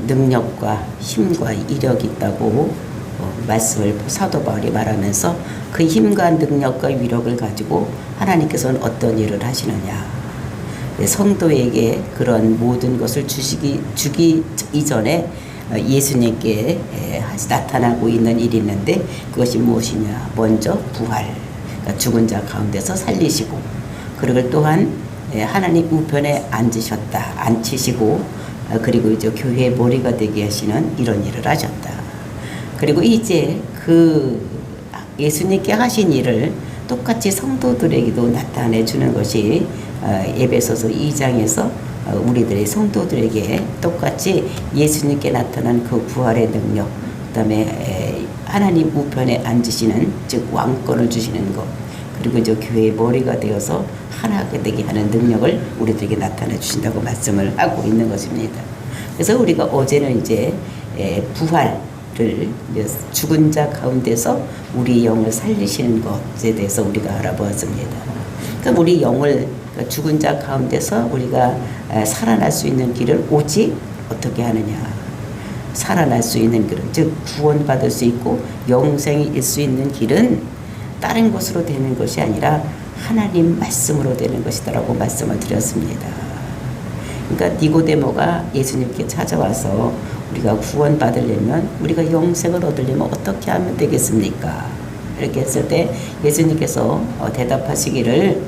능력과 힘과 이력이 있다고 말씀을 사도 바울이 말하면서 그 힘과 능력과 위력을 가지고 하나님께서는 어떤 일을 하시느냐. 성도에게 그런 모든 것을 주기 이전에 예수님께 나타나고 있는 일이 있는데 그것이 무엇이냐. 먼저 부활, 그러니까 죽은 자 가운데서 살리시고, 그리고 또한 하나님 우편에 앉히시고, 그리고 이제 교회의 머리가 되게 하시는 이런 일을 하셨다. 그리고 이제 그 예수님께 하신 일을 똑같이 성도들에게도 나타내 주는 것이 에베소서 2장에서 우리들의 성도들에게 똑같이 예수님께 나타난 그 부활의 능력, 그 다음에 하나님 우편에 앉으시는, 즉 왕권을 주시는 것, 그리고 이제 교회의 머리가 되어서 하나가 되게 하는 능력을 우리들에게 나타내 주신다고 말씀을 하고 있는 것입니다. 그래서 우리가 어제는 이제 부활을, 죽은 자 가운데서 우리 영을 살리시는 것에 대해서 우리가 알아보았습니다. 그러니까 우리 영을, 죽은 자 가운데서 우리가 살아날 수 있는 길을 오직 어떻게 하느냐. 살아날 수 있는 길은, 즉 구원받을 수 있고 영생이 일 수 있는 길은 다른 것으로 되는 것이 아니라 하나님 말씀으로 되는 것이다라고 말씀을 드렸습니다. 그러니까 니고데모가 예수님께 찾아와서 우리가 구원받으려면, 우리가 영생을 얻으려면 어떻게 하면 되겠습니까? 이렇게 했을 때 예수님께서 대답하시기를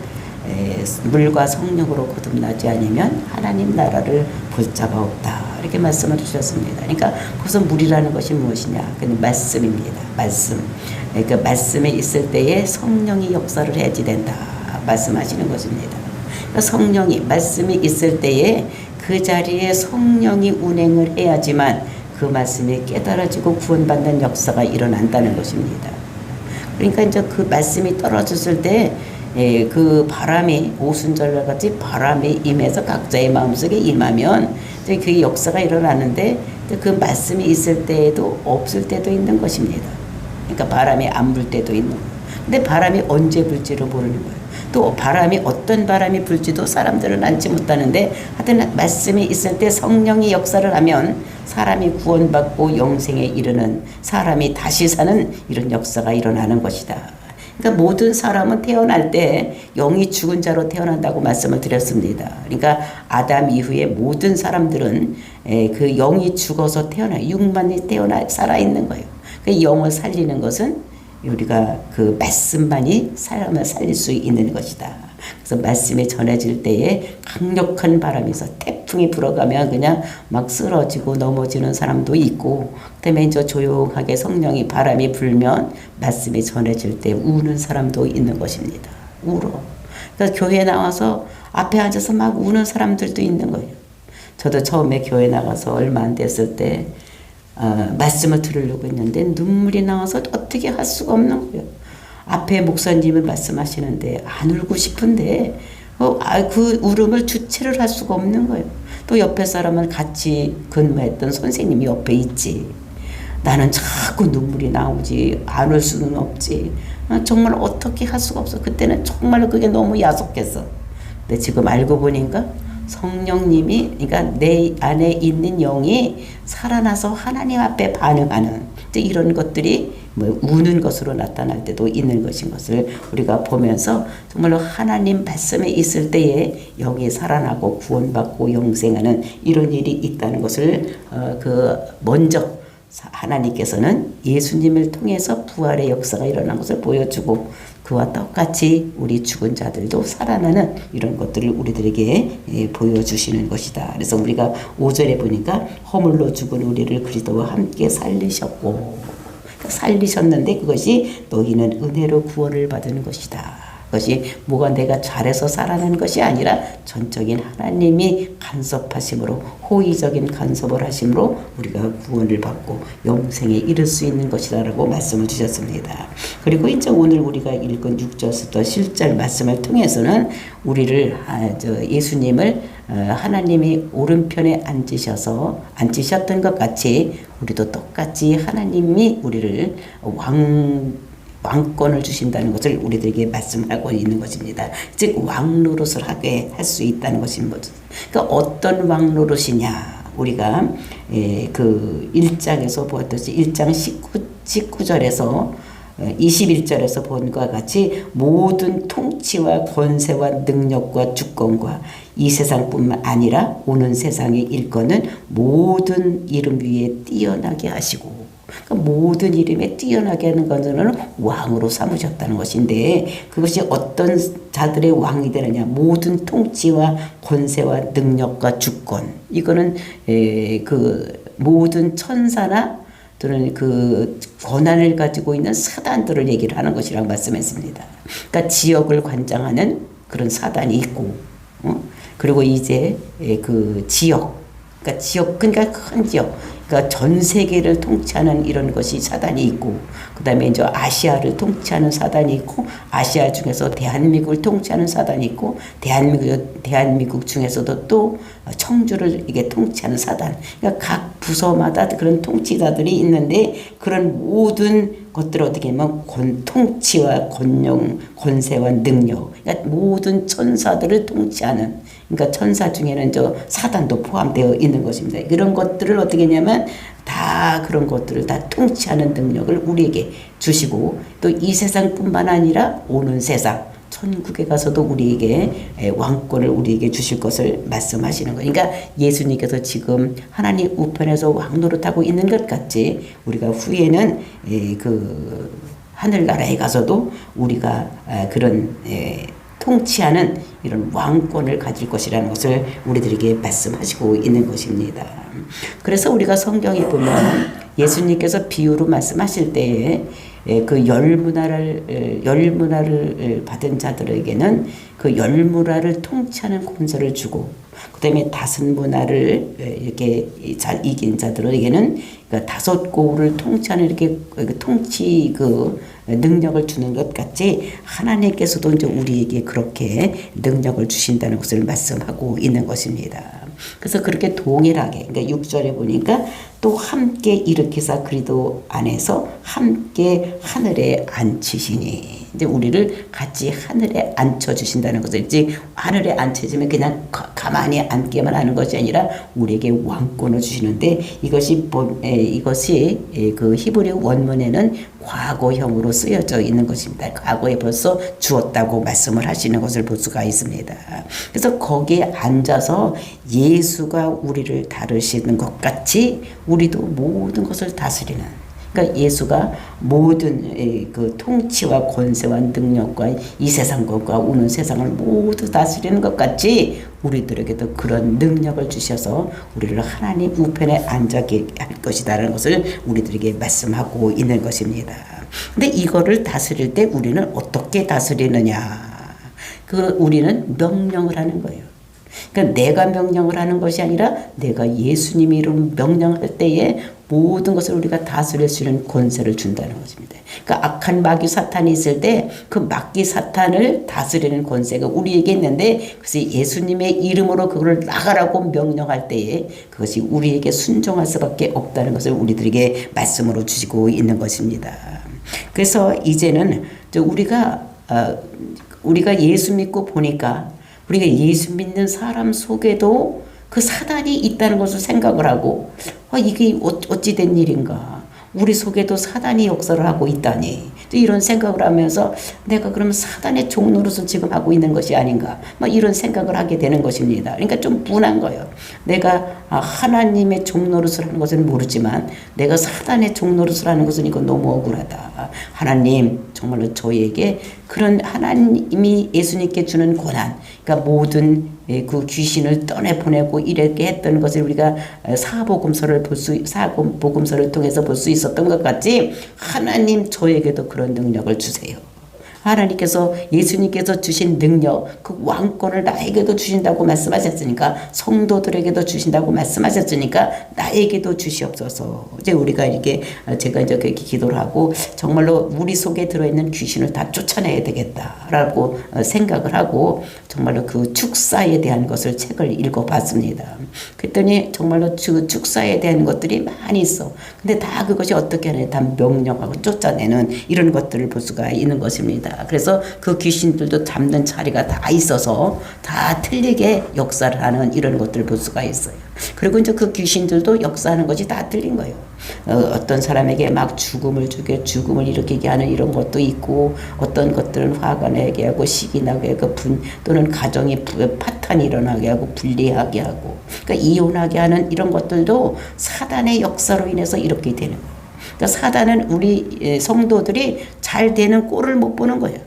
물과 성령으로 거듭나지 않으면 하나님 나라를 볼 자가 없다. 이렇게 말씀을 주셨습니다. 그러니까 그것은 물이라는 것이 무엇이냐? 그건 말씀입니다. 말씀. 그러니까 말씀에 있을 때에 성령이 역사를 해야지 된다. 말씀하시는 것입니다. 그러니까 성령이, 말씀이 있을 때에 그 자리에 성령이 운행을 해야지만 그 말씀이 깨달아지고 구원받는 역사가 일어난다는 것입니다. 그러니까 이제 그 말씀이 떨어졌을 때 그 바람이, 오순절과 같이 바람이 임해서 각자의 마음속에 임하면 그 역사가 일어나는데, 그 말씀이 있을 때에도 없을 때도 있는 것입니다. 그러니까 바람이 안 불 때도 있는 거예요. 근데 바람이 언제 불지를 모르는 거예요. 또 바람이, 어떤 바람이 불지도 사람들은 알지 못하는데, 하여튼 말씀이 있을 때 성령이 역사를 하면 사람이 구원받고 영생에 이르는, 사람이 다시 사는 이런 역사가 일어나는 것이다. 그러니까 모든 사람은 태어날 때 영이 죽은 자로 태어난다고 말씀을 드렸습니다. 그러니까 아담 이후에 모든 사람들은 그 영이 죽어서 육만이 살아있는 거예요. 그 영을 살리는 것은 우리가 그 말씀만이 사람을 살릴 수 있는 것이다. 그래서 말씀이 전해질 때에 강력한 바람이 있어 태풍이 불어가면 그냥 막 쓰러지고 넘어지는 사람도 있고, 그다음에 이제 조용하게 성령이, 바람이 불면 말씀이 전해질 때 우는 사람도 있는 것입니다. 울어. 그래서 교회에 나와서 앞에 앉아서 막 우는 사람들도 있는 거예요. 저도 처음에 교회 나가서 얼마 안 됐을 때 말씀을 들으려고 했는데 눈물이 나와서 어떻게 할 수가 없는 거예요. 앞에 목사님이 말씀하시는데 안 울고 싶은데 그 울음을 주체를 할 수가 없는 거예요. 또 옆에 사람은 같이 근무했던 선생님이 옆에 있지. 나는 자꾸 눈물이 나오지, 안 울 수는 없지. 정말 어떻게 할 수가 없어. 그때는 정말 그게 너무 야속했어. 근데 지금 알고 보니까 성령님이, 그러니까 내 안에 있는 영이 살아나서 하나님 앞에 반응하는 이런 것들이 우는 것으로 나타날 때도 있는 것인 것을 우리가 보면서 정말로 하나님 말씀에 있을 때에 영이 살아나고 구원받고 영생하는 이런 일이 있다는 것을 먼저 하나님께서는 예수님을 통해서 부활의 역사가 일어난 것을 보여주고, 그와 똑같이 우리 죽은 자들도 살아나는 이런 것들을 우리들에게 보여주시는 것이다. 그래서 우리가 5절에 보니까 허물로 죽은 우리를 그리스도와 함께 살리셨는데 그것이 너희는 은혜로 구원을 받은 것이다. 그것이 뭐가 내가 잘해서 살아난 것이 아니라 전적인 하나님이 간섭하심으로, 호의적인 간섭을 하심으로 우리가 구원을 받고 영생에 이를 수 있는 것이라고 말씀을 주셨습니다. 그리고 이제 오늘 우리가 읽은 6절부터 7절 말씀을 통해서는 우리를 예수님을 하나님이 오른편에 앉으셨던 것 같이 우리도 똑같이 하나님이 우리를 왕권을 주신다는 것을 우리들에게 말씀하고 있는 것입니다. 즉 왕노릇을 하게 할 수 있다는 것인 거죠. 그러니까 어떤 왕노릇이냐, 우리가 그 1장에서 보았듯이 1장 19절에서 21절에서 본 것과 같이 모든 통치와 권세와 능력과 주권과 이 세상뿐만 아니라 오는 세상의 일권은 모든 이름 위에 뛰어나게 하시고, 그러니까 모든 이름에 뛰어나게 하는 것은 왕으로 삼으셨다는 것인데, 그것이 어떤 자들의 왕이 되느냐, 모든 통치와 권세와 능력과 주권, 이거는 그 모든 천사나 또는 그 권한을 가지고 있는 사단들을 얘기를 하는 것이라고 말씀했습니다. 그러니까 지역을 관장하는 그런 사단이 있고, 그리고 이제 그 지역, 그러니까 그러니까 큰 지역, 그러니까 전 세계를 통치하는 이런 것이 사단이 있고, 그 다음에 이제 아시아를 통치하는 사단이 있고, 아시아 중에서 대한민국을 통치하는 사단이 있고, 대한민국 중에서도 또 청주를 이게 통치하는 사단. 그러니까 각 부서마다 그런 통치자들이 있는데, 그런 모든 것들을 어떻게 하면 통치와 권용, 권세와 능력, 그러니까 모든 천사들을 통치하는, 그러니까 천사 중에는 저 사단도 포함되어 있는 것입니다. 그런 것들을 어떻게 하냐면 다 그런 것들을 다 통치하는 능력을 우리에게 주시고, 또 이 세상뿐만 아니라 오는 세상 천국에 가서도 우리에게 왕권을 우리에게 주실 것을 말씀하시는 거예요. 그러니까 예수님께서 지금 하나님 우편에서 왕 노릇하고 있는 것 같이 우리가 후에는 그 하늘나라에 가서도 우리가 그런 통치하는 이런 왕권을 가질 것이라는 것을 우리들에게 말씀하시고 있는 것입니다. 그래서 우리가 성경에 보면 예수님께서 비유로 말씀하실 때에 그 열문화를 받은 자들에게는 그 열문화를 통치하는 권세를 주고, 그 다음에 다섯 문화를 이렇게 잘 이긴 자들에게는 그러니까 다섯 고을을 통치하는 이렇게 통치 그 능력을 주는 것 같이 하나님께서도 이제 우리에게 그렇게 능력을 주신다는 것을 말씀하고 있는 것입니다. 그래서 그렇게 동일하게, 그러니까 6절에 보니까 또 함께 일으키사 그리스도 안에서 함께 하늘에 앉히시니, 이제 우리를 같이 하늘에 앉혀 주신다는 것을, 이제 하늘에 앉혀지면 그냥 가만히 앉게만 하는 것이 아니라 우리에게 왕권을 주시는데, 이것이 그 히브리 원문에는 과거형으로 쓰여져 있는 것입니다. 과거에 벌써 주었다고 말씀을 하시는 것을 볼 수가 있습니다. 그래서 거기에 앉아서 예수가 우리를 다루시는 것 같이 우리도 모든 것을 다스리는, 그러니까 예수가 모든 그 통치와 권세와 능력과 이 세상 것과 오는 세상을 모두 다스리는 것 같이 우리들에게도 그런 능력을 주셔서 우리를 하나님 우편에 앉게 할 것이다라는 것을 우리들에게 말씀하고 있는 것입니다. 근데 이거를 다스릴 때 우리는 어떻게 다스리느냐? 우리는 명령을 하는 거예요. 그러니까 내가 명령을 하는 것이 아니라 내가 예수님 이름 명령할 때에 모든 것을 우리가 다스릴 수 있는 권세를 준다는 것입니다. 그러니까 악한 마귀 사탄이 있을 때 그 마귀 사탄을 다스리는 권세가 우리에게 있는데, 그래서 예수님의 이름으로 그걸 나가라고 명령할 때에 그것이 우리에게 순종할 수밖에 없다는 것을 우리들에게 말씀으로 주시고 있는 것입니다. 그래서 이제는 우리가 예수 믿고 보니까 우리가 예수 믿는 사람 속에도 그 사단이 있다는 것을 생각을 하고, 이게 어찌 된 일인가, 우리 속에도 사단이 역사를 하고 있다니, 또 이런 생각을 하면서 내가 그러면 사단의 종노릇을 지금 하고 있는 것이 아닌가, 이런 생각을 하게 되는 것입니다. 그러니까 좀 분한 거예요. 내가 하나님의 종노릇을 하는 것은 모르지만 내가 사단의 종노릇을 하는 것은 이거 너무 억울하다. 하나님 정말로 저희에게 그런 하나님이 예수님께 주는 고난, 그러니까 모든 그 귀신을 떠내보내고 이렇게 했던 것을 우리가 사복음서를 통해서 볼 수 있었던 것 같이 하나님 저에게도 그런 능력을 주세요. 하나님께서 예수님께서 주신 능력, 그 왕권을 나에게도 주신다고 말씀하셨으니까, 성도들에게도 주신다고 말씀하셨으니까 나에게도 주시옵소서. 이제 우리가 이렇게 제가 이제 그렇게 기도를 하고 정말로 우리 속에 들어있는 귀신을 다 쫓아내야 되겠다라고 생각을 하고 정말로 그 축사에 대한 것을 책을 읽어봤습니다. 그랬더니 정말로 축사에 대한 것들이 많이 있어. 근데 다 그것이 어떻게 하냐, 다 명령하고 쫓아내는 이런 것들을 볼 수가 있는 것입니다. 그래서 그 귀신들도 잡는 자리가 다 있어서 다 틀리게 역사를 하는 이런 것들을 볼 수가 있어요. 그리고 이제 그 귀신들도 역사하는 것이 다 틀린 거예요. 어떤 사람에게 막 죽음을 일으키게 하는 이런 것도 있고, 어떤 것들은 화가 나게 하고 시기 나게 하고 또는 가정이 파탄이 일어나게 하고 분리하게 하고, 그러니까 이혼하게 하는 이런 것들도 사단의 역사로 인해서 이렇게 되는 거예요. 그러니까 사단은 우리 성도들이 잘 되는 꼴을 못 보는 거예요.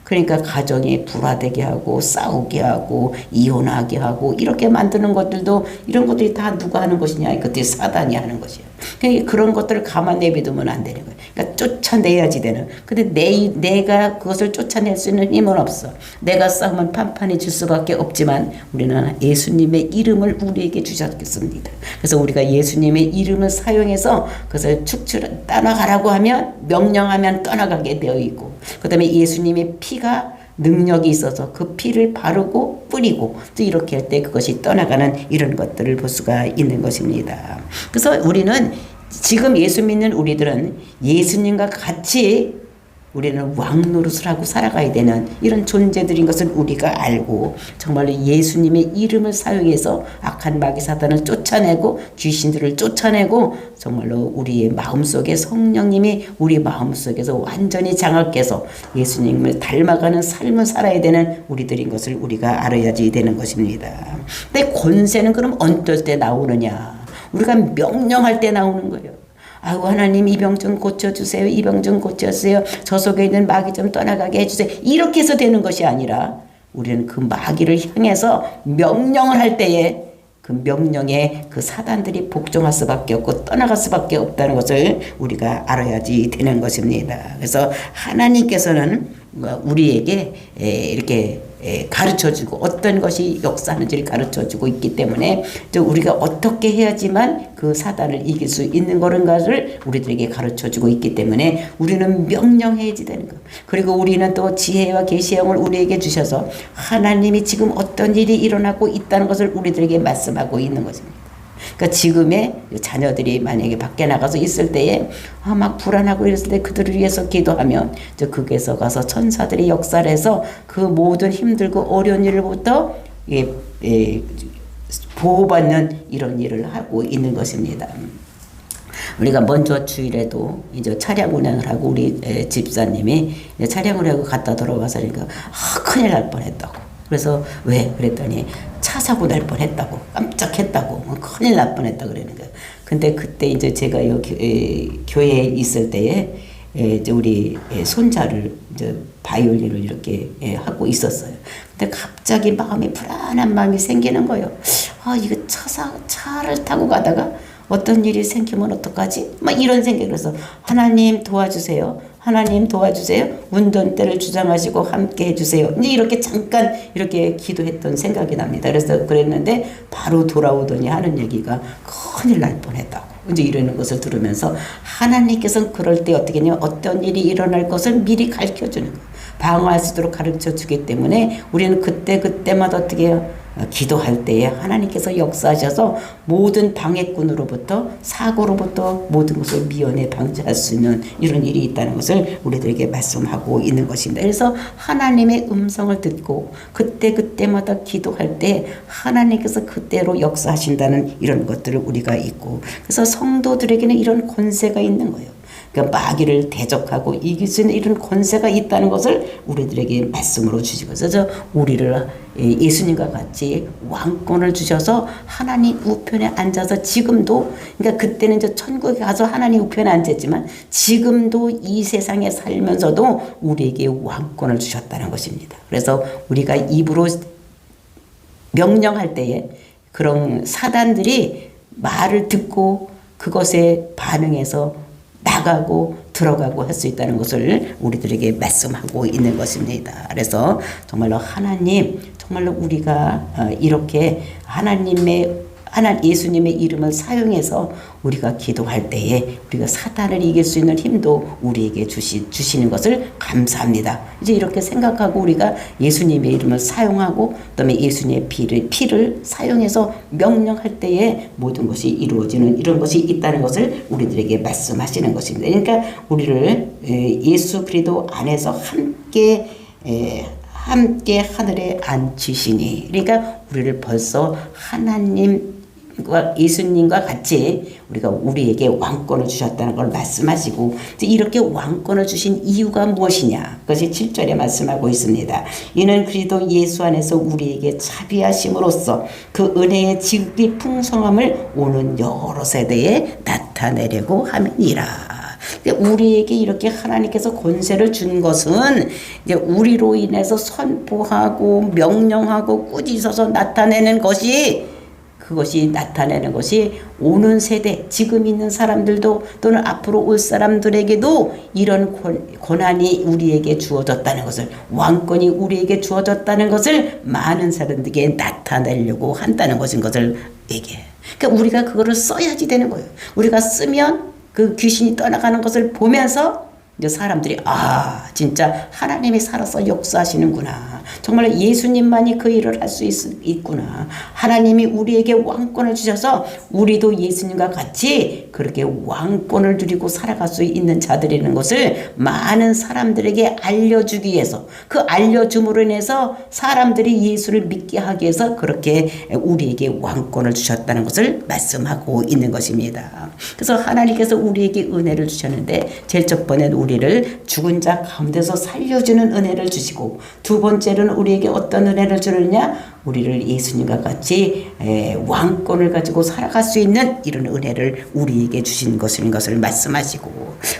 그러니까 가정이 불화되게 하고 싸우게 하고 이혼하게 하고 이렇게 만드는 것들도, 이런 것들이 다 누가 하는 것이냐? 그때 사단이 하는 것이에요. 그러니까 그런 것들을 가만 내비두면 안 되는 거예요. 그러니까 쫓아내야지 되는. 근데 내가 그것을 쫓아낼 수 있는 힘은 없어. 내가 싸우면 판판이 질 수밖에 없지만 우리는 예수님의 이름을 우리에게 주셨습니다. 그래서 우리가 예수님의 이름을 사용해서 그것을 떠나가라고 하면, 명령하면 떠나가게 되어 있고, 그 다음에 예수님의 피가 능력이 있어서 그 피를 바르고 뿌리고 또 이렇게 할 때 그것이 떠나가는 이런 것들을 볼 수가 있는 것입니다. 그래서 우리는 지금 예수 믿는 우리들은 예수님과 같이 우리는 왕 노릇을 하고 살아가야 되는 이런 존재들인 것을 우리가 알고, 정말로 예수님의 이름을 사용해서 악한 마귀 사단을 쫓아내고 귀신들을 쫓아내고, 정말로 우리의 마음속에 성령님이 우리 마음속에서 완전히 장악해서 예수님을 닮아가는 삶을 살아야 되는 우리들인 것을 우리가 알아야지 되는 것입니다. 근데 권세는 그럼 어떨 때 나오느냐? 우리가 명령할 때 나오는 거예요. 아이고 하나님 이 병 좀 고쳐주세요. 이 병 좀 고쳐주세요. 저 속에 있는 마귀 좀 떠나가게 해주세요. 이렇게 해서 되는 것이 아니라 우리는 그 마귀를 향해서 명령을 할 때에 그 명령에 그 사단들이 복종할 수밖에 없고 떠나갈 수밖에 없다는 것을 우리가 알아야지 되는 것입니다. 그래서 하나님께서는 우리에게 이렇게 가르쳐주고 어떤 것이 역사하는지를 가르쳐주고 있기 때문에 우리가 어떻게 해야지만 그 사단을 이길 수 있는 것을 우리들에게 가르쳐주고 있기 때문에 우리는 명령해야지 되는 것. 그리고 우리는 또 지혜와 계시형을 우리에게 주셔서 하나님이 지금 어떤 일이 일어나고 있다는 것을 우리들에게 말씀하고 있는 것입니다. 그러니까 지금의 자녀들이 만약에 밖에 나가서 있을 때에 막 불안하고 이랬을 때 그들을 위해서 기도하면 거기에서 가서 천사들이 역사를 해서 그 모든 힘들고 어려운 일로부터 보호받는 이런 일을 하고 있는 것입니다. 우리가 먼저 주일에도 이제 차량 운행을 하고 우리 집사님이 차량 운행을 갔다 돌아와서 그러니까 큰일 날 뻔했다고. 그래서 왜? 그랬더니 차 사고 날 뻔했다고, 깜짝했다고, 큰일 날 뻔했다 그러는 거예요. 근데 그때 이제 제가 여기 교회에 있을 때에 이제 우리 손자를 이제 바이올린을 이렇게 하고 있었어요. 근데 갑자기 불안한 마음이 생기는 거예요. 이거 차를 타고 가다가 어떤 일이 생기면 어떡하지? 이런 생각을 해서 하나님 도와주세요. 하나님 도와주세요. 운전대를 주장하시고 함께 해주세요. 이제 이렇게 잠깐 이렇게 기도했던 생각이 납니다. 그래서 그랬는데 바로 돌아오더니 하는 얘기가 큰일 날 뻔했다고. 이제 이러는 것을 들으면서 하나님께서는 그럴 때 어떻게 하냐면 어떤 일이 일어날 것을 미리 가르쳐 주는 거예요. 방어할 수 있도록 가르쳐 주기 때문에 우리는 그때마다 어떻게 해요? 기도할 때에 하나님께서 역사하셔서 모든 방해꾼으로부터 사고로부터 모든 것을 미연에 방지할 수 있는 이런 일이 있다는 것을 우리들에게 말씀하고 있는 것입니다. 그래서 하나님의 음성을 듣고 그때마다 기도할 때 하나님께서 그때로 역사하신다는 이런 것들을 우리가 있고, 그래서 성도들에게는 이런 권세가 있는 거예요. 그러니까 마귀를 대적하고 이길 수 있는 이런 권세가 있다는 것을 우리들에게 말씀으로 주시고, 그래서 우리를 예수님과 같이 왕권을 주셔서 하나님 우편에 앉아서 지금도, 그러니까 그때는 이제 천국에 가서 하나님 우편에 앉았지만 지금도 이 세상에 살면서도 우리에게 왕권을 주셨다는 것입니다. 그래서 우리가 입으로 명령할 때에 그런 사단들이 말을 듣고 그것에 반응해서 나가고 들어가고 할 수 있다는 것을 우리들에게 말씀하고 있는 것입니다. 그래서 정말로 정말로 우리가 이렇게 예수님의 이름을 사용해서 우리가 기도할 때에 우리가 사단을 이길 수 있는 힘도 우리에게 주시는 것을 감사합니다. 이제 이렇게 생각하고 우리가 예수님의 이름을 사용하고 그다음에 예수님의 피를 사용해서 명령할 때에 모든 것이 이루어지는 이런 것이 있다는 것을 우리들에게 말씀하시는 것입니다. 그러니까 우리를 예수 그리스도 안에서 함께 하늘에 앉히시니, 그러니까 우리를 벌써 하나님 예수님과 같이 우리가 우리에게 왕권을 주셨다는 걸 말씀하시고, 이렇게 왕권을 주신 이유가 무엇이냐, 그것이 7절에 말씀하고 있습니다. 이는 그리스도 예수 안에서 우리에게 자비하심으로써 그 은혜의 지극히 풍성함을 오는 여러 세대에 나타내려고 함이니라. 우리에게 이렇게 하나님께서 권세를 준 것은 이제 우리로 인해서 선포하고 명령하고 꾸짖어서 나타내는 것이, 그것이 나타내는 것이 오는 세대, 지금 있는 사람들도 또는 앞으로 올 사람들에게도 이런 권한이 우리에게 주어졌다는 것을, 왕권이 우리에게 주어졌다는 것을 많은 사람들에게 나타내려고 한다는 것인 것을 얘기해. 그러니까 우리가 그거를 써야지 되는 거예요. 우리가 쓰면 그 귀신이 떠나가는 것을 보면서 이제 사람들이 진짜 하나님이 살아서 역사하시는구나. 정말 예수님만이 그 일을 할 수 있구나. 하나님이 우리에게 왕권을 주셔서 우리도 예수님과 같이 그렇게 왕권을 누리고 살아갈 수 있는 자들이라는 것을 많은 사람들에게 알려주기 위해서, 그 알려줌으로 인해서 사람들이 예수를 믿게 하기 위해서 그렇게 우리에게 왕권을 주셨다는 것을 말씀하고 있는 것입니다. 그래서 하나님께서 우리에게 은혜를 주셨는데, 제일 첫 번째는 우리를 죽은 자 가운데서 살려주는 은혜를 주시고, 두 번째로는 우리에게 어떤 은혜를 주느냐, 우리를 예수님과 같이 왕권을 가지고 살아갈 수 있는 이런 은혜를 우리에게 주신 것을 말씀하시고,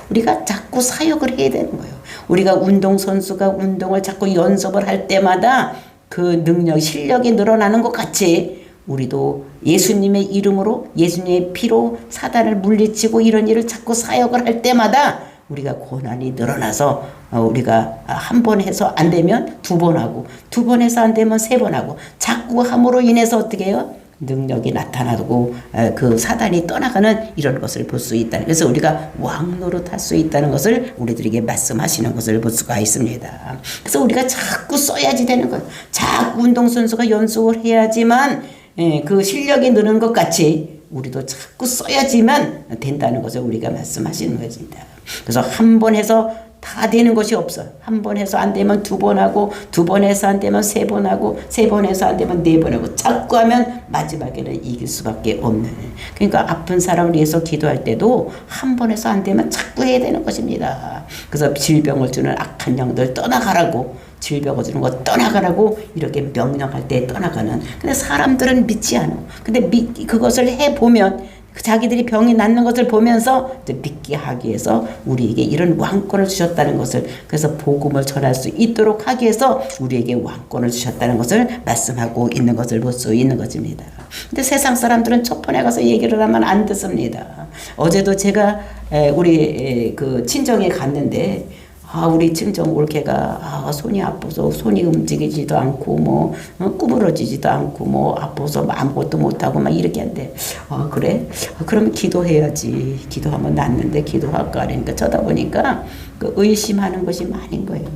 우리가 자꾸 사역을 해야 되는 거예요. 우리가 운동선수가 운동을 자꾸 연습을 할 때마다 그 능력, 실력이 늘어나는 것 같이 우리도 예수님의 이름으로, 예수님의 피로 사단을 물리치고 이런 일을 자꾸 사역을 할 때마다 우리가 고난이 늘어나서 우리가 한 번 해서 안 되면 두 번 하고, 두 번 해서 안 되면 세 번 하고, 자꾸 함으로 인해서 어떻게 해요? 능력이 나타나고 그 사단이 떠나가는 이런 것을 볼 수 있다. 그래서 우리가 왕노릇 할 수 있다는 것을 우리들에게 말씀하시는 것을 볼 수가 있습니다. 그래서 우리가 자꾸 써야지 되는 거예요. 자꾸 운동선수가 연습을 해야지만 그 실력이 느는 것 같이 우리도 자꾸 써야지만 된다는 것을 우리가 말씀하시는 것입니다. 그래서 한 번 해서 다 되는 것이 없어요. 한 번 해서 안 되면 두 번 하고, 두 번 해서 안 되면 세 번 하고, 세 번 해서 안 되면 네 번 하고, 자꾸 하면 마지막에는 이길 수밖에 없는. 그러니까 아픈 사람을 위해서 기도할 때도 한 번 해서 안 되면 자꾸 해야 되는 것입니다. 그래서 질병을 주는 악한 영들 떠나가라고, 질병을 주는 거 떠나가라고 이렇게 명령할 때 떠나가는. 근데 사람들은 믿지 않아. 근데 그것을 해보면 자기들이 병이 낫는 것을 보면서 믿게 하기 위해서 우리에게 이런 왕권을 주셨다는 것을, 그래서 복음을 전할 수 있도록 하기 위해서 우리에게 왕권을 주셨다는 것을 말씀하고 있는 것을 볼 수 있는 것입니다. 근데 세상 사람들은 첫 번에 가서 얘기를 하면 안 듣습니다. 어제도 제가 우리 그 친정에 갔는데, 우리 친정 올케가 손이 아파서 손이 움직이지도 않고 구부러지지도 않고 아파서 아무것도 못하고 막 이렇게 한대. 그래? 그러면 기도해야지. 기도하면 낫는데 기도할까? 그러니까 쳐다보니까 그 의심하는 것이 많은 거예요.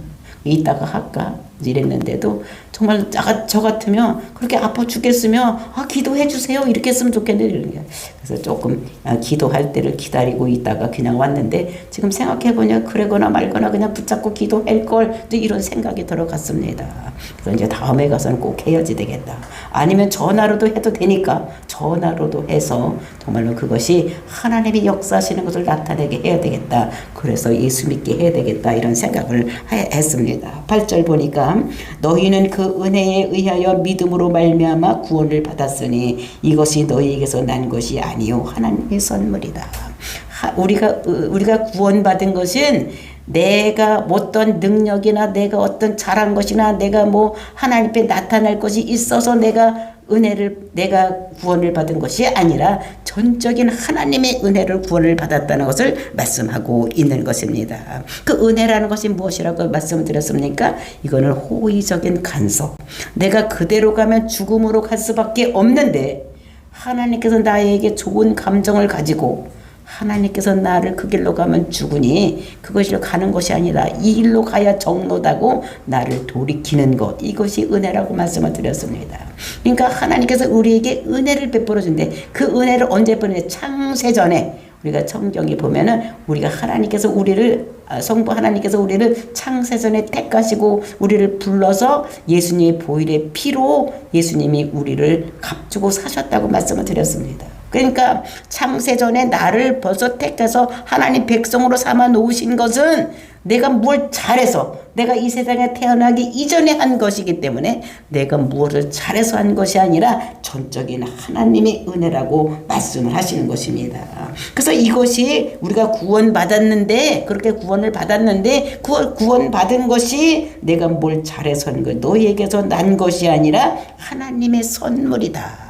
이따가 할까? 이랬는데도 정말 저 같으면 그렇게 아파 죽겠으면 기도해 주세요 이렇게 했으면 좋겠는데 이런 게. 그래서 조금 기도할 때를 기다리고 있다가 그냥 왔는데, 지금 생각해보냐 그러거나 말거나 그냥 붙잡고 기도할 걸, 이런 생각이 들어갔습니다. 그래서 이제 다음에 가서는 꼭 해야지 되겠다. 아니면 전화로도 해도 되니까 전화로도 해서 정말로 그것이 하나님이 역사하시는 것을 나타내게 해야 되겠다. 그래서 예수 믿게 해야 되겠다 이런 생각을 했습니다. 8절 보니까 너희는 그 은혜에 의하여 믿음으로 말미암아 구원을 받았으니 이것이 너희에게서 난 것이 아니요 하나님의 선물이다. 우리가 구원받은 것은 내가 어떤 능력이나 내가 어떤 잘한 것이나 내가 하나님 앞에 나타날 것이 있어서 내가 구원을 받은 것이 아니라 전적인 하나님의 은혜를 구원을 받았다는 것을 말씀하고 있는 것입니다. 그 은혜라는 것이 무엇이라고 말씀을 드렸습니까? 이거는 호의적인 간섭. 내가 그대로 가면 죽음으로 갈 수밖에 없는데 하나님께서 나에게 좋은 감정을 가지고 하나님께서 나를 그 길로 가면 죽으니 그것으로 가는 것이 아니라 이 길로 가야 정로다고 나를 돌이키는 것, 이것이 은혜라고 말씀을 드렸습니다. 그러니까 하나님께서 우리에게 은혜를 베풀어 준대. 그 은혜를 언제 보내? 창세전에 우리가 성경에 보면은 우리가 하나님께서 우리를 성부 하나님께서 우리를 창세전에 택하시고 우리를 불러서 예수님의 보혈의 피로 예수님이 우리를 값주고 사셨다고 말씀을 드렸습니다. 그러니까 창세전에 나를 벌써 택해서 하나님 백성으로 삼아 놓으신 것은 내가 뭘 잘해서 내가 이 세상에 태어나기 이전에 한 것이기 때문에 내가 무엇을 잘해서 한 것이 아니라 전적인 하나님의 은혜라고 말씀을 하시는 것입니다. 그래서 이것이 우리가 구원받았는데 그렇게 구원을 받았는데 구원받은 것이 내가 뭘 잘해서 한 것 너에게서 난 것이 아니라 하나님의 선물이다.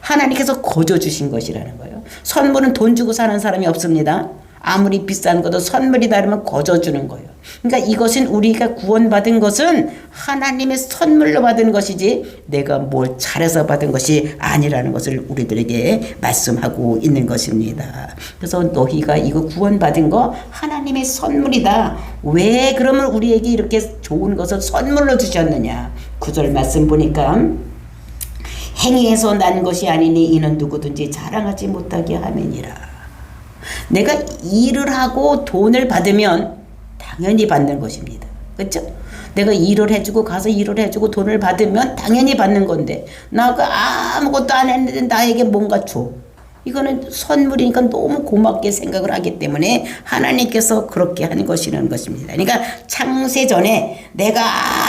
하나님께서 거저 주신 것이라는 거예요. 선물은 돈 주고 사는 사람이 없습니다. 아무리 비싼 것도 선물이다 그러면 거저 주는 거예요. 그러니까 이것은 우리가 구원받은 것은 하나님의 선물로 받은 것이지 내가 뭘 잘해서 받은 것이 아니라는 것을 우리들에게 말씀하고 있는 것입니다. 그래서 너희가 이거 구원받은 거 하나님의 선물이다. 왜 그러면 우리에게 이렇게 좋은 것을 선물로 주셨느냐. 9절 말씀 보니까 행위에서 난 것이 아니니 이는 누구든지 자랑하지 못하게 함이니라. 내가 일을 하고 돈을 받으면 당연히 받는 것입니다. 그렇죠? 내가 일을 해주고 가서 일을 해주고 돈을 받으면 당연히 받는 건데 나가 아무것도 안 했는데 나에게 뭔가 줘. 이거는 선물이니까 너무 고맙게 생각을 하기 때문에 하나님께서 그렇게 한 것이라는 것입니다. 그러니까 창세 전에 내가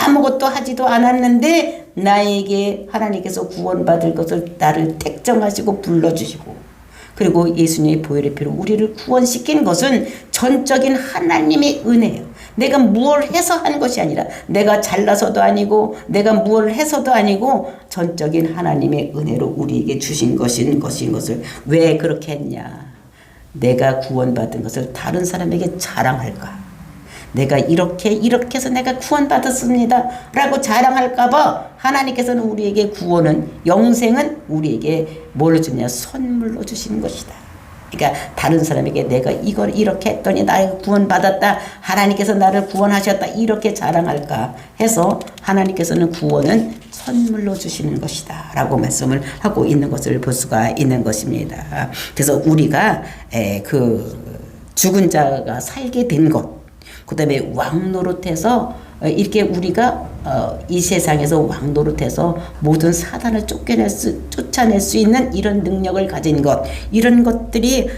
아무것도 하지도 않았는데 나에게 하나님께서 구원받을 것을 나를 택정하시고 불러주시고 그리고 예수님의 보혈의 피로 우리를 구원시킨 것은 전적인 하나님의 은혜예요. 내가 무엇을 해서 한 것이 아니라 내가 잘나서도 아니고 내가 무엇을 해서도 아니고 전적인 하나님의 은혜로 우리에게 주신 것인 것을 왜 그렇게 했냐. 내가 구원받은 것을 다른 사람에게 자랑할까. 내가 이렇게 해서 내가 구원받았습니다 라고 자랑할까봐 하나님께서는 우리에게 구원은 영생은 우리에게 뭘 주냐 선물로 주시는 것이다. 그러니까 다른 사람에게 내가 이걸 이렇게 했더니 나를 구원받았다 하나님께서 나를 구원하셨다 이렇게 자랑할까 해서 하나님께서는 구원은 선물로 주시는 것이다 라고 말씀을 하고 있는 것을 볼 수가 있는 것입니다. 그래서 우리가 그 죽은 자가 살게 된 것 그 다음에 왕노릇해서 이렇게 우리가 이 세상에서 왕노릇해서 모든 사단을 쫓아낼 수 있는 이런 능력을 가진 것 이런 것들이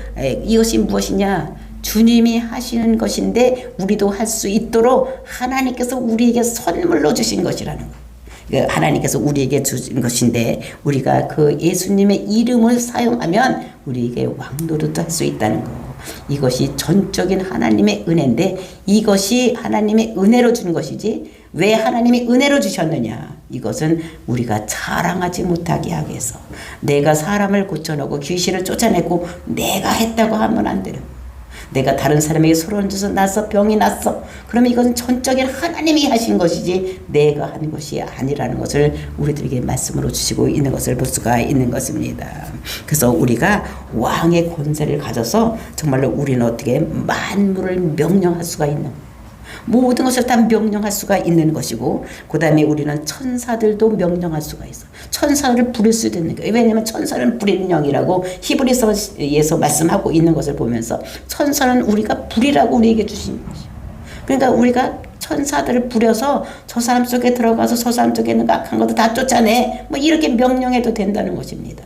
이것이 무엇이냐 주님이 하시는 것인데 우리도 할 수 있도록 하나님께서 우리에게 선물로 주신 것이라는 거예요. 하나님께서 우리에게 주신 것인데 우리가 그 예수님의 이름을 사용하면 우리에게 왕노릇도 할 수 있다는 거. 이것이 전적인 하나님의 은혜인데 이것이 하나님의 은혜로 준 것이지 왜 하나님이 은혜로 주셨느냐. 이것은 우리가 자랑하지 못하게 하기 위해서 내가 사람을 고쳐놓고 귀신을 쫓아내고 내가 했다고 하면 안 돼요. 내가 다른 사람에게 소리를 줘서 나서 병이 났어. 그러면 이것은 전적인 하나님이 하신 것이지 내가 한 것이 아니라는 것을 우리들에게 말씀으로 주시고 있는 것을 볼 수가 있는 것입니다. 그래서 우리가 왕의 권세를 가져서 정말로 우리는 어떻게 만물을 명령할 수가 있는 거예요. 모든 것을 다 명령할 수가 있는 것이고 그 다음에 우리는 천사들도 명령할 수가 있어. 천사를 부릴 수도 있는 거예요. 왜냐하면 천사는 부리는 영이라고 히브리서에서 말씀하고 있는 것을 보면서 천사는 우리가 부리라고 우리에게 주신 것이에요. 그러니까 우리가 천사들을 부려서 저 사람 속에 들어가서 저 사람 속에 있는 악한 것도 다 쫓아내 뭐 이렇게 명령해도 된다는 것입니다.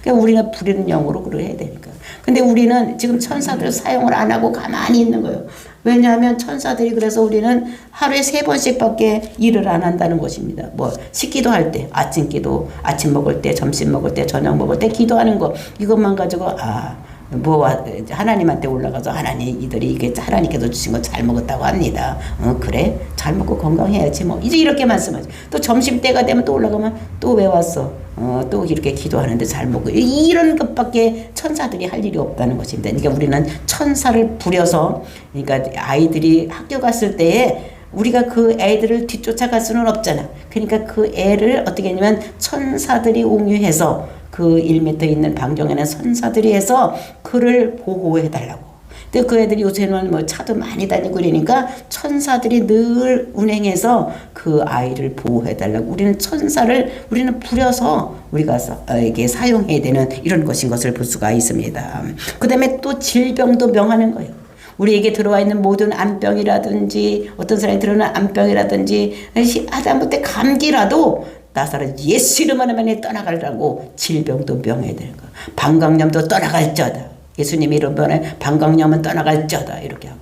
그러니까 우리는 부리는 영으로 그래야 되니까. 근데 우리는 지금 천사들 사용을 안 하고 가만히 있는 거예요. 왜냐하면 천사들이 그래서 우리는 하루에 3번씩밖에 일을 안 한다는 것입니다. 뭐 식기도 할 때, 아침 기도, 아침 먹을 때, 점심 먹을 때, 저녁 먹을 때 기도하는 거 이것만 가지고 하나님한테 올라가서 하나님 이들이 이게 하나님께서 주신 거 잘 먹었다고 합니다. 그래 잘 먹고 건강해야지 뭐 이제 이렇게 말씀하죠. 또 점심 때가 되면 또 올라가면 또 왜 왔어? 또 이렇게 기도하는데 잘 먹고 이런 것밖에 천사들이 할 일이 없다는 것입니다. 그러니까 우리는 천사를 부려서 그러니까 아이들이 학교 갔을 때에 우리가 그 애들을 뒤쫓아갈 수는 없잖아. 그러니까 그 애를 어떻게 하냐면 천사들이 옹유해서 그 1m 있는 방정에는 천사들이 해서 그를 보호해 달라고. 근데 그 애들이 요새는 뭐 차도 많이 다니고 그러니까 천사들이 늘 운행해서 그 아이를 보호해달라고. 우리는 부려서 우리가 이게 사용해야 되는 이런 것인 것을 볼 수가 있습니다. 그 다음에 또 질병도 명하는 거예요. 우리에게 들어와 있는 모든 암병이라든지 어떤 사람이 들어오는 암병이라든지 하다못해 감기라도 나사로 예수 이름 하나만에 떠나가라고 질병도 명해야 되는 거예요. 방광염도 떠나갈지어다. 예수님 이름번에 방광염은 떠나갈지어다 이렇게 하고.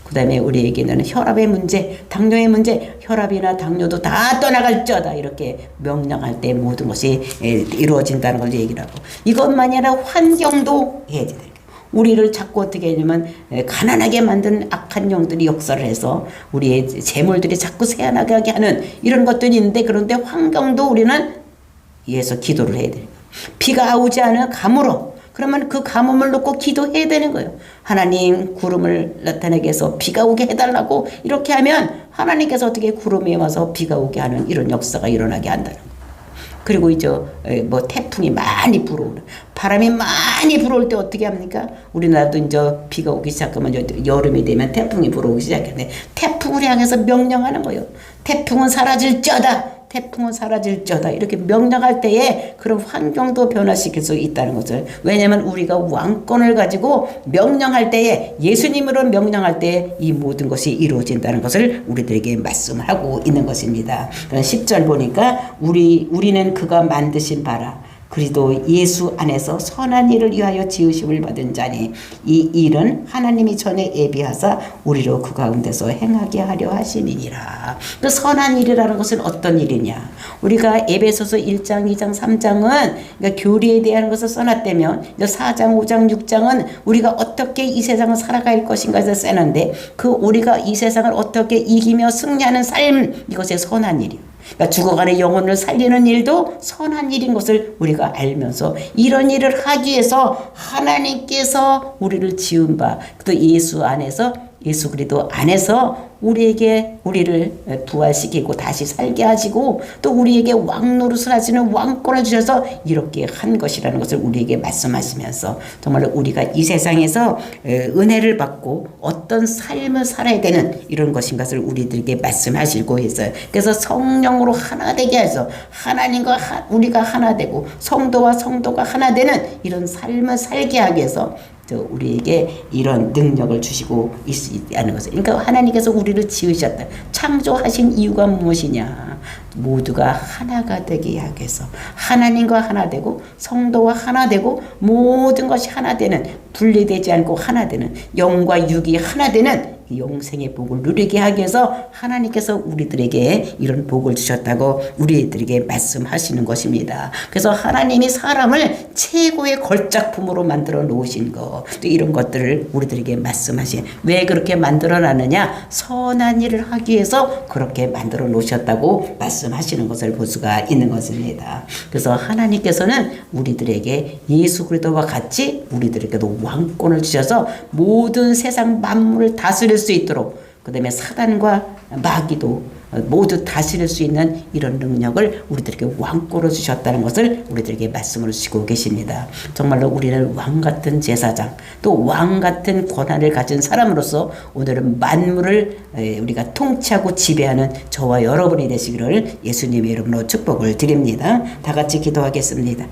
그 다음에 우리에게는 혈압의 문제, 당뇨의 문제, 혈압이나 당뇨도 다 떠나갈지어다 이렇게 명령할 때 모든 것이 이루어진다는 걸 얘기를 하고. 이것만이 아니라 환경도 해야 돼요. 우리를 자꾸 어떻게 하냐면 가난하게 만든 악한 영들이 역사를 해서 우리의 재물들이 자꾸 새어나가게 하는 이런 것들이 있는데, 그런데 환경도 우리는 위해서 기도를 해야 돼요. 비가 오지 않은 가뭄으로, 그러면 그 가뭄을 놓고 기도해야 되는 거예요. 하나님 구름을 나타내게 해서 비가 오게 해달라고. 이렇게 하면 하나님께서 어떻게 구름이 와서 비가 오게 하는 이런 역사가 일어나게 한다는 거예요. 그리고 이제 뭐 태풍이 많이 불어오는, 바람이 많이 불어올 때 어떻게 합니까? 우리나라도 이제 비가 오기 시작하면 여름이 되면 태풍이 불어오기 시작하는데 태풍을 향해서 명령하는 거예요. 태풍은 사라질지어다. 태풍은 사라질지어다. 이렇게 명령할 때에 그런 환경도 변화시킬 수 있다는 것을. 왜냐하면 우리가 왕권을 가지고 명령할 때에, 예수님으로 명령할 때에 이 모든 것이 이루어진다는 것을 우리들에게 말씀하고 있는 것입니다. 10절 보니까 우리는 그가 만드신 바라 그리스도 예수 안에서 선한 일을 위하여 지으심을 받은 자니 이 일은 하나님이 전에 예비하사 우리로 그 가운데서 행하게 하려 하심이니라. 그 선한 일이라는 것은 어떤 일이냐? 우리가 에베소서 1장, 2장, 3장은 그러니까 교리에 대한 것을 써놨다면 4장, 5장, 6장은 우리가 어떻게 이 세상을 살아갈 것인가를 써놨는데, 그 우리가 이 세상을 어떻게 이기며 승리하는 삶, 이것이 선한 일이에요. 그러니까 죽어가는 영혼을 살리는 일도 선한 일인 것을 우리가 알면서 이런 일을 하기 위해서 하나님께서 우리를 지은 바, 또 예수 안에서, 예수 그리스도 안에서 우리를 부활시키고 다시 살게 하시고 또 우리에게 왕노릇을 하시는 왕권을 주셔서 이렇게 한 것이라는 것을 우리에게 말씀하시면서 정말로 우리가 이 세상에서 은혜를 받고 어떤 삶을 살아야 되는 이런 것인 것을 우리들에게 말씀하시고 있어요. 그래서 성령으로 하나 되게 해서 하나님과 우리가 하나 되고 성도와 성도가 하나 되는 이런 삶을 살게 하기 위해서 우리에게 이런 능력을 주시고 있다는 것을. 그러니까 하나님께서 우리를 지으셨다. 창조하신 이유가 무엇이냐? 모두가 하나가 되게 하기 위해서 하나님과 하나 되고 성도와 하나 되고 모든 것이 하나 되는, 분리되지 않고 하나 되는, 영과 육이 하나 되는 영생의 복을 누리게 하기 위해서 하나님께서 우리들에게 이런 복을 주셨다고 우리들에게 말씀하시는 것입니다. 그래서 하나님이 사람을 최고의 걸작품으로 만들어 놓으신 것, 또 이런 것들을 우리들에게 말씀하신, 왜 그렇게 만들어 놨느냐? 선한 일을 하기 위해서 그렇게 만들어 놓으셨다고 말씀하시는 것을 볼 수가 있는 것입니다. 그래서 하나님께서는 우리들에게 예수 그리스도와 같이 우리들에게도 왕권을 주셔서 모든 세상 만물을 다스릴 수 있도록, 그 다음에 사단과 마귀도 모두 다스릴 수 있는 이런 능력을 우리들에게 왕권으로 주셨다는 것을 우리들에게 말씀을 주시고 계십니다. 정말로 우리는 왕같은 제사장, 또 왕같은 권한을 가진 사람으로서 오늘은 만물을 우리가 통치하고 지배하는 저와 여러분이 되시기를 예수님의 이름으로 축복을 드립니다. 다 같이 기도하겠습니다.